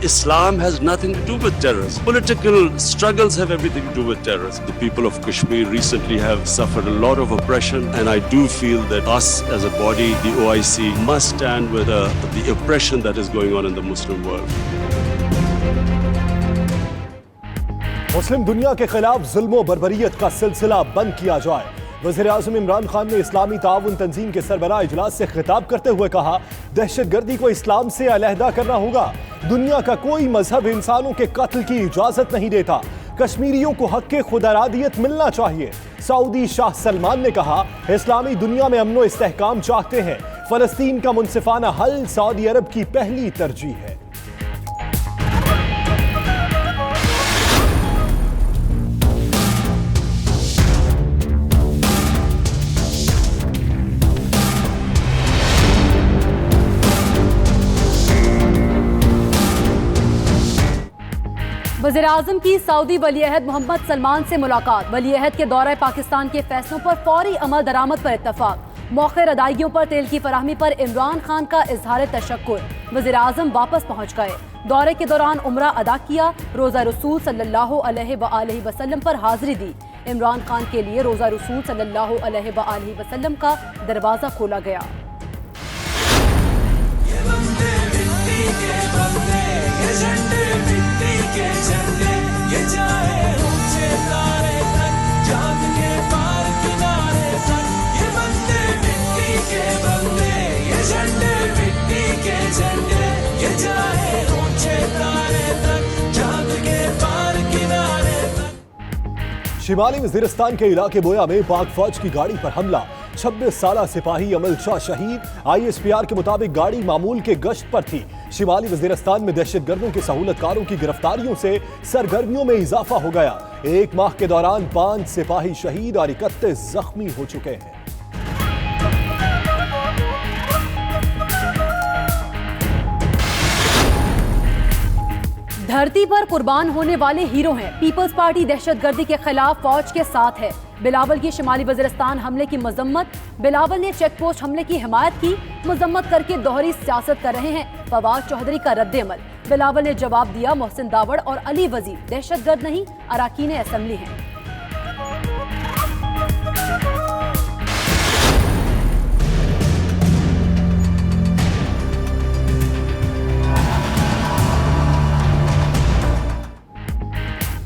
Islam has nothing to do with terrorism. Political struggles have everything to do with terrorism. The people of Kashmir recently have suffered a lot of oppression, and I do feel that us as a body, the OIC, must stand with the oppression that is going on in the Muslim world. मुस्लिम दुनिया के खिलाफ जुल्म बर्बरियत का सिलसिला बंद किया जाए। वज़ीर-ए-आज़म इमरान खान ने इस्लामी ताउन तंजीम के सरबराह इजलास से खिताब करते हुए कहा, दहशतगर्दी को इस्लाम से अलहदा करना होगा। दुनिया का कोई मजहब इंसानों के कत्ल की इजाजत नहीं देता। कश्मीरियों को हक के खुदरादियत मिलना चाहिए। सऊदी शाह सलमान ने कहा, इस्लामी दुनिया में अमन व इस्तेहकाम चाहते हैं। फलस्तीन का मुनसिफाना हल सऊदी अरब की पहली तरजीह है। वज़ीर-ए-आज़म की सऊदी वली-ए-अहद मोहम्मद सलमान से मुलाकात। वली-ए-अहद के दौरे पाकिस्तान के फैसलों पर फौरी अमल दरामद पर इत्तफाक। मौखर अदायगियों पर तेल की फराहमी पर इमरान खान का इजहार तशक्कुर। वज़ीर-ए-आज़म वापस पहुँच गए। दौरे के दौरान उम्रा अदा किया। रोज़ा रसूल सल्लल्लाहु अलैहि वसल्लम पर हाजिरी दी। इमरान खान के लिए रोज़ा रसूल सल्लल्लाहु अलैहि वसल्लम का दरवाज़ा खोला गया। शिमाली वज़ीरिस्तान के इलाके बोया में पाक फौज की गाड़ी पर हमला। 26 साला सिपाही अमल शाह शहीद। ISPR के मुताबिक गाड़ी मामूल के गश्त पर थी। शिमाली वज़ीरिस्तान में दहशतगर्दों की सहूलतकारों की गिरफ्तारियों से सरगर्मियों में इजाफा हो गया। एक माह के दौरान 5 सिपाही शहीद और 31 जख्मी हो चुके हैं। धरती पर कुर्बान होने वाले हीरो हैं। पीपल्स पार्टी दहशतगर्दी के खिलाफ फौज के साथ है। बिलावल की शिमाली वज़ीरिस्तान हमले की मजम्मत। बिलावल ने चेक पोस्ट हमले की हिमायत की। मजम्मत करके दोहरी सियासत कर रहे हैं। फवाद चौधरी का रद्द-ए-अमल। बिलावल ने जवाब दिया, मोहसिन दावड़ और अली वजीर दहशतगर्द नहीं, अराकीन असेंबली हैं।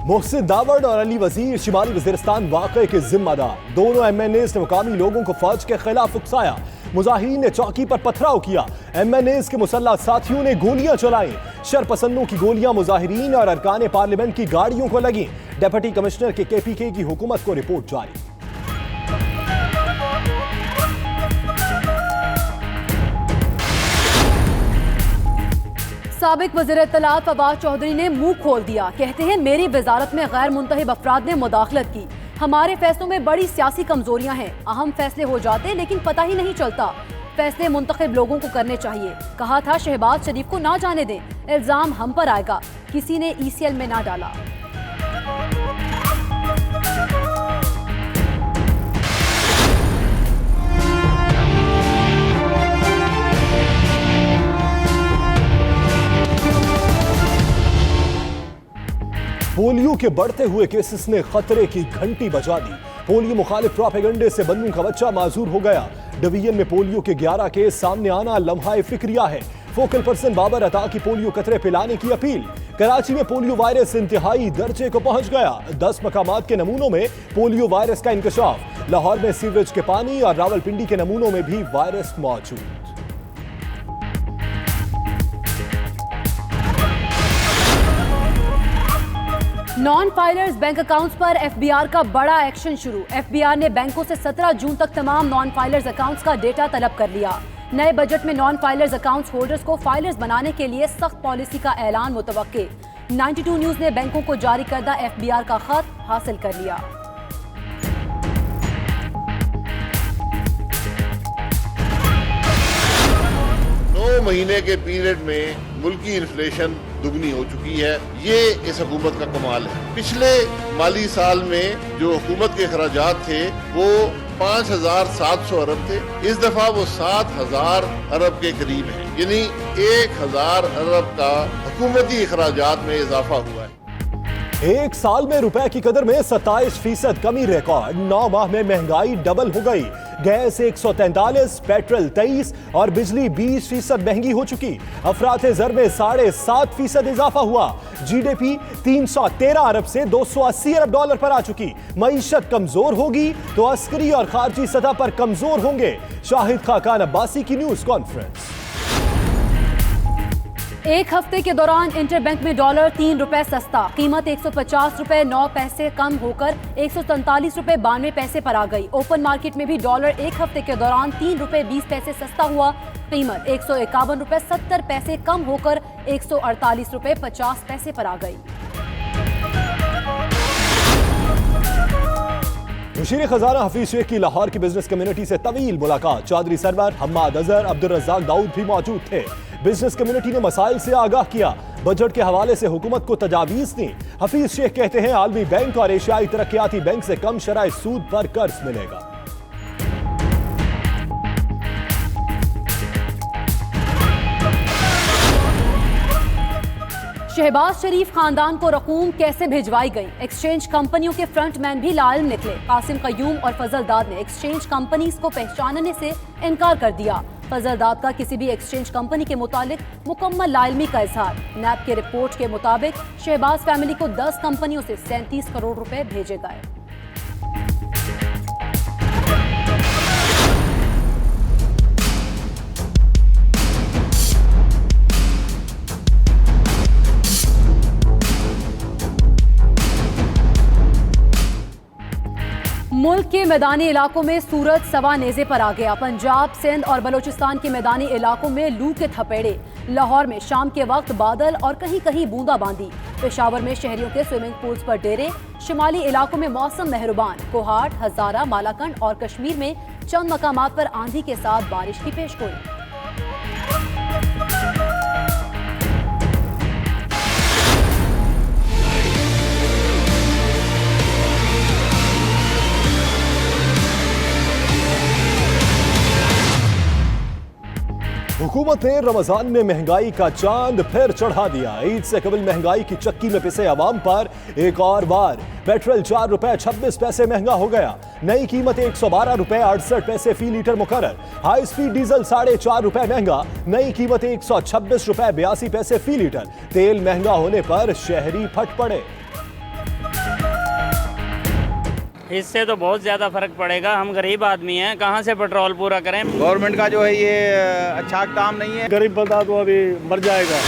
मोहसिन दावड़ और अली वजीर शिमाली वज़ीरिस्तान वाक़े के जिम्मेदार। दोनों MNAs ने मुकामी लोगों को फौज के खिलाफ उकसाया। मुजाहिरीन ने चौकी पर पथराव किया। MNAs के मुसल्लह साथियों ने गोलियां चलाई। शरपसंदों की गोलियां मुजाहिरीन और अरकान पार्लियामेंट की गाड़ियों को लगी। डिप्टी कमिश्नर के KPK की हुकूमत को रिपोर्ट जारी। साबिक वज़ीर इत्तलात फवाद चौधरी ने मुंह खोल दिया। कहते हैं, मेरी वजारत में गैर मुंतहिब अफराद ने मुदाखलत की। हमारे फैसलों में बड़ी सियासी कमजोरियां हैं। अहम फैसले हो जाते लेकिन पता ही नहीं चलता। फैसले मुंतखब लोगों को करने चाहिए। कहा था शहबाज शरीफ को ना जाने दें, इल्जाम हम पर आएगा। किसी ने ECL में ना डाला। पोलियो के बढ़ते हुए केसेस ने खतरे की घंटी बजा दी। पोलियो मुखालिफ प्रोपेगेंडे से बन्नू का बच्चा माजूर हो गया। डिवीजन में पोलियो के 11 केस सामने आना लम्हा फिक्रिया है। फोकल पर्सन बाबर अता की पोलियो कतरे पिलाने की अपील। कराची में पोलियो वायरस इंतहाई दर्जे को पहुंच गया। 10 मकामात के नमूनों में पोलियो वायरस का इंकशाफ। लाहौर में सीवरेज के पानी और रावलपिंडी के नमूनों में भी वायरस मौजूद। नॉन फाइलर्स बैंक अकाउंट्स पर FBR का बड़ा एक्शन शुरू। FBR ने बैंकों से 17 जून तक तमाम नॉन फाइलर्स अकाउंट्स का डेटा तलब कर लिया। नए बजट में नॉन फाइलर्स अकाउंट्स होल्डर्स को फाइलर्स बनाने के लिए सख्त पॉलिसी का ऐलान मुतवक्के। 92 न्यूज ने बैंकों को जारी करदा FBR का खत हासिल कर लिया। 9 महीने के पीरियड में मुल्की इन्फ्लेशन दुगनी हो चुकी है। ये इस हुकूमत का कमाल है। पिछले माली साल में जो हुकूमत के अखराजात थे वो 5,700 अरब थे, इस दफा वो 7,000 अरब के करीब हैं, यानी 1,000 अरब का हुकूमती अखराजात में इजाफा हुआ है। एक साल में रुपए की कदर में 27% कमी रिकॉर्ड। 9 माह में महंगाई डबल हो गई। गैस 143, पेट्रोल 23 और बिजली 20% महंगी हो चुकी। अफराते ज़र में 7.5% इजाफा हुआ। जीडीपी 313 अरब से 280 अरब डॉलर पर आ चुकी। मईशत कमजोर होगी तो अस्करी और खारजी सतह पर कमजोर होंगे। शाहिद खाकान अब्बासी की न्यूज कॉन्फ्रेंस। एक हफ्ते के दौरान इंटरबैंक में डॉलर 3 रुपए सस्ता, कीमत 150 रुपए 9 पैसे कम होकर 147 रुपए 92 पैसे पर आ गई। ओपन मार्केट में भी डॉलर एक हफ्ते के दौरान 3 रुपए 20 पैसे सस्ता हुआ। कीमत 151 रुपए 70 पैसे कम होकर 148 रुपए 50 पैसे पर आ गई। मुशीर खजाना हफीज शेख की लाहौर की बिजनेस कम्युनिटी से तवील मुलाकात। चौधरी सरवर, हम्माद अजहर, अब्दुल रज़ाक दाऊद भी मौजूद थे। बिजनेस कम्युनिटी ने मसाइल से आगाह किया, बजट के हवाले से हुकूमत को तजावीज़ दी। हफीज शेख कहते हैं आलमी बैंक और एशियाई तरक्याती बैंक से कम शरह सूद पर कर्ज मिलेगा। शहबाज शरीफ खानदान को रकूम कैसे भिजवाई गई? एक्सचेंज कंपनियों के फ्रंटमैन भी लाइम निकले। कासिम कयूम और फजल दाद ने एक्सचेंज कंपनीज को पहचानने से इनकार कर दिया। फजल दाद का किसी भी एक्सचेंज कंपनी के मुतालिक मुकम्मल लाइलमी का इजहार। नैब के रिपोर्ट के मुताबिक शहबाज फैमिली को 10 कंपनियों से 37 करोड़ रुपए भेजे गए। मुल्क के मैदानी इलाकों में सूरज सवा नेज़े पर आ गया। पंजाब, सिंध और बलूचिस्तान के मैदानी इलाकों में लू के थपेड़े। लाहौर में शाम के वक्त बादल और कहीं कहीं बूंदाबांदी। पेशावर में शहरियों के स्विमिंग पूल्स पर डेरे। शिमाली इलाकों में मौसम मेहरबान। कोहाट, हजारा, मालाकंड और कश्मीर में चंद मकामात पर आंधी के साथ बारिश की पेशगोई। हुकूमत ने रमजान में महंगाई का चांद फिर चढ़ा दिया। ईद से कबल महंगाई की चक्की में पिसे अवाम पर एक और बार। पेट्रोल 4 रुपए 26 पैसे महंगा हो गया। नई कीमत 112 रुपए 68 पैसे फी लीटर मुकर्रर। हाई स्पीड डीजल 4.5 रुपए महंगा। नई कीमत 126 रुपए 82 पैसे फी लीटर। तेल महंगा होने पर शहरी फट पड़े। इससे तो बहुत ज़्यादा फर्क पड़ेगा। हम गरीब आदमी हैं, कहाँ से पेट्रोल पूरा करें? गवर्नमेंट का जो है ये अच्छा काम नहीं है। गरीब बंदा तो अभी मर जाएगा।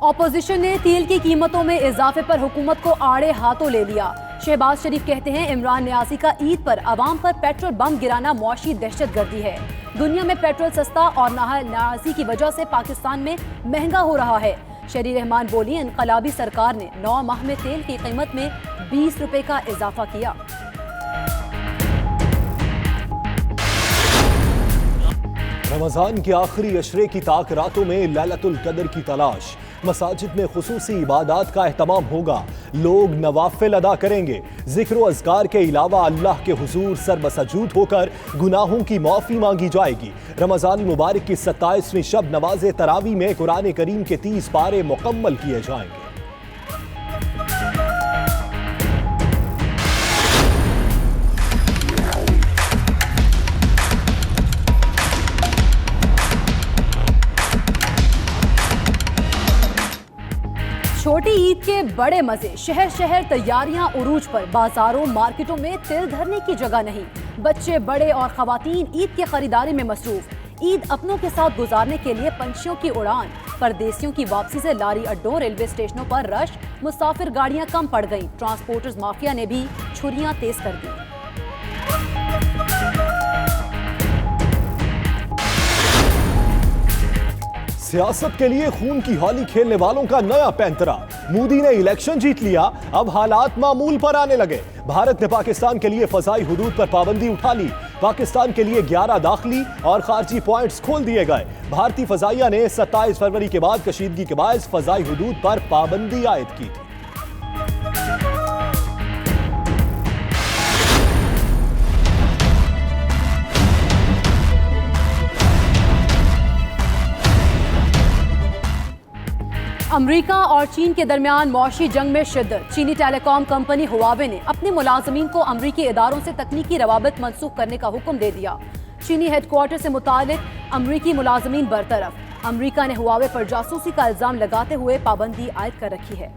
ऑपोजिशन ने तेल की कीमतों में इजाफे पर हुकूमत को आड़े हाथों ले लिया। शहबाज शरीफ कहते हैं इमरान न्यासी का ईद पर अवाम पर पेट्रोल बम गिराना मुआशी दहशतगर्दी है। दुनिया में पेट्रोल सस्ता और न्यासी की वजह से पाकिस्तान में महंगा हो रहा है। शरी रहमान बोली इनकलाबी सरकार ने 9 माह में तेल की कीमत में 20 रुपए का इजाफा किया। रमजान के आखिरी अशरे की ताक रातों में लैलतुल कदर की तलाश। मसाजिद में खुसूसी इबादात का एहतमाम होगा। लोग नवाफिल अदा करेंगे। जिक्र व अज़कार के अलावा अल्लाह के हुजूर सरबसजूद होकर गुनाहों की माफ़ी मांगी जाएगी। रमजान मुबारक की 27वीं शब नमाज तरावी में कुरान करीम के 30 पारे मुकम्मल किए जाएंगे। छोटी ईद के बड़े मजे। शहर शहर तैयारियां उरूज पर। बाजारों मार्केटों में तिल धरने की जगह नहीं। बच्चे, बड़े और खवातीन ईद की खरीदारी में मसरूफ। ईद अपनों के साथ गुजारने के लिए पंछियों की उड़ान। परदेसियों की वापसी से लारी अड्डों, रेलवे स्टेशनों पर रश। मुसाफिर गाड़ियां कम पड़ गईं। ट्रांसपोर्टर्स माफिया ने भी छुरियां तेज कर दी। सियासत के लिए खून की होली खेलने वालों का नया पैंतरा। मोदी ने इलेक्शन जीत लिया, अब हालात मामूल पर आने लगे। भारत ने पाकिस्तान के लिए फजाई हुदूद पर पाबंदी उठा ली। पाकिस्तान के लिए 11 दाखिली और खारजी पॉइंट्स खोल दिए गए। भारतीय फजाइया ने 27 फरवरी के बाद कशीदगी के बायस फजाई हुदूद पर पाबंदी आयद की थी। अमेरिका और चीन के दरमियान मौशी जंग में शिद्दत। चीनी टेलीकॉम कंपनी हुआवे ने अपने मुलाजमीन को अमरीकी इदारों से तकनीकी रवाबित मनसूख करने का हुक्म दे दिया। चीनी हेडक्वार्टर से मुतालिक अमरीकी मुलाजमीन बरतरफ। अमरीका ने हुआवे पर जासूसी का इल्जाम लगाते हुए पाबंदी आयद कर रखी है।